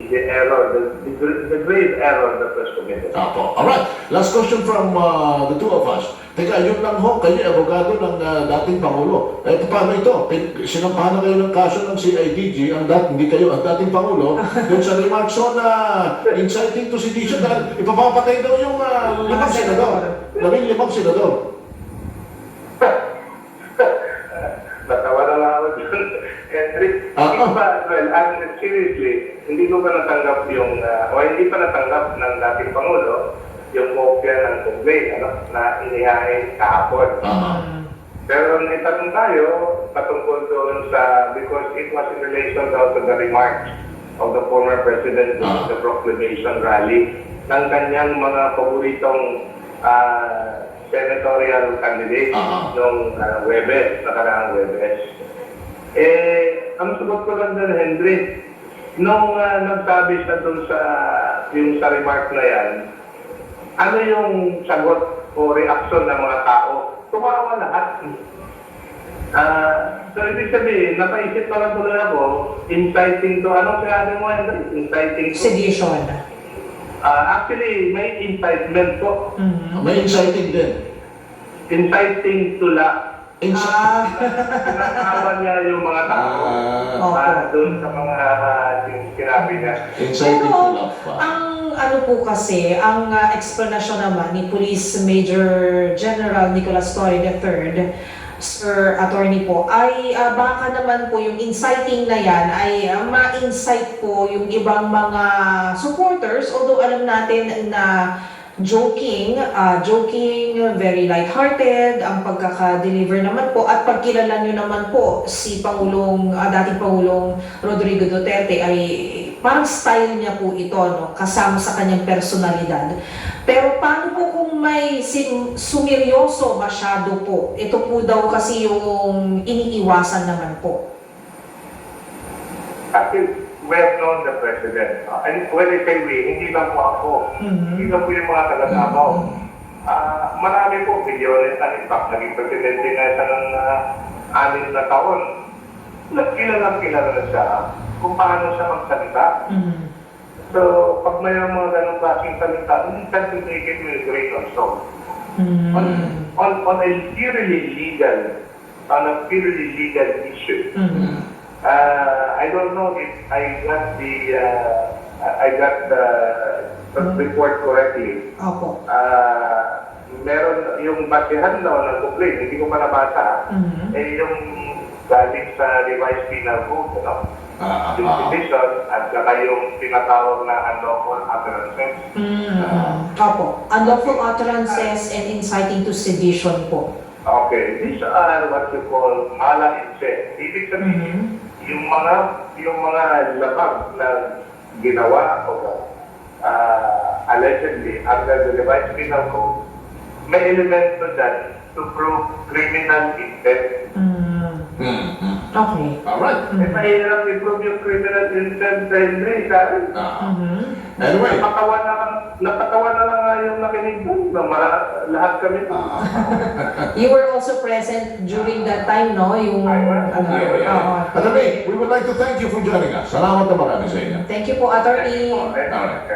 the error, the grave error that was committed. Apo. Alright, last question from the two of us. Teka, yun lang ho, kayo abogado ng dating Pangulo. Paano ito? Sinampahan na kayo ng kaso ng CIDG, hindi kayo, ang dating Pangulo, dun sa remarks ho na inciting to sedition dahil ipapapatay daw yung 5 senador. 5 senador. Natawa na lang ako dun. Henry, seriously, hindi ko pa natanggap yung, hindi pa natanggap ng dating Pangulo yung kopya ng convey, na inihain kahapon. Pero naitanong tayo patungkol doon sa, because it was in relation daw to the remarks of the former president during the proclamation rally ng kanyang mga paboritong senatorial candidate noong Webes, nakaraang Webes. Ang sagot ko lang din, Henry, nung nagsabi siya doon sa remark na yan, ano yung sagot o reaksyon ng mga tao? Tumawa lahat. So, ibig sabihin, napaisip na lang tuloy ako, inciting to, anong sinabi mo, Henry? Inciting to? Sedition. Actually, may incitement po. May inciting din. Inciting to laugh. Pinakawan niya yung mga tao doon sa mga sinabi niya. Inciting to laugh. Ang ano po kasi, ang explanation naman ni Police Major General Nicolas Torre III, Sir Attorney po, ay baka naman po yung inciting na yan ay ma-incite po yung ibang mga supporters, although alam natin na joking, very light-hearted ang pagkaka-deliver naman po, at pagkilala nyo naman po si dating Pangulong Rodrigo Duterte ay parang style niya po ito, kasama sa kanyang personalidad. Pero paano po kung may sumiryoso masyado po? Ito po daw kasi yung iniiwasan naman po. Actually, we have known the President. And when I say we, hindi lang po ako. Hindi lang po yung mga taga-Davao. Marami po, milyones na. In fact, naging presidente na siya ng 6 na taon. Kilala na siya kung paano siya magsalita. So, pag mayroong mga ganong klaseng salita, you can take it with a grain of salt. On a purely legal issue, I don't know if I got the report correctly. Opo. Meron yung basihan daw ng complaint, hindi ko pa nabasa, yung galing sa revised penal code, yung petition at saka yung tinatawag na unlawful utterances. Opo. Unlawful utterances and inciting to sedition po. Okay, these are what you call mala in se. Ibig sabihin, yung mga labag na ginawa o allegedly under the revised penal code, may elemento dyan to prove criminal intent. Okay. Alright. Mahirap i-prove yung criminal intent sa Henry, sabi. Anyway. Napatawa na lang nga yung nakinig doon. Lahat kami. You were also present during that time, no? Yung Attorney, we would like to thank you for joining us. Salamat na marami sa inyo. Thank you po, Attorney. Okay. Alright.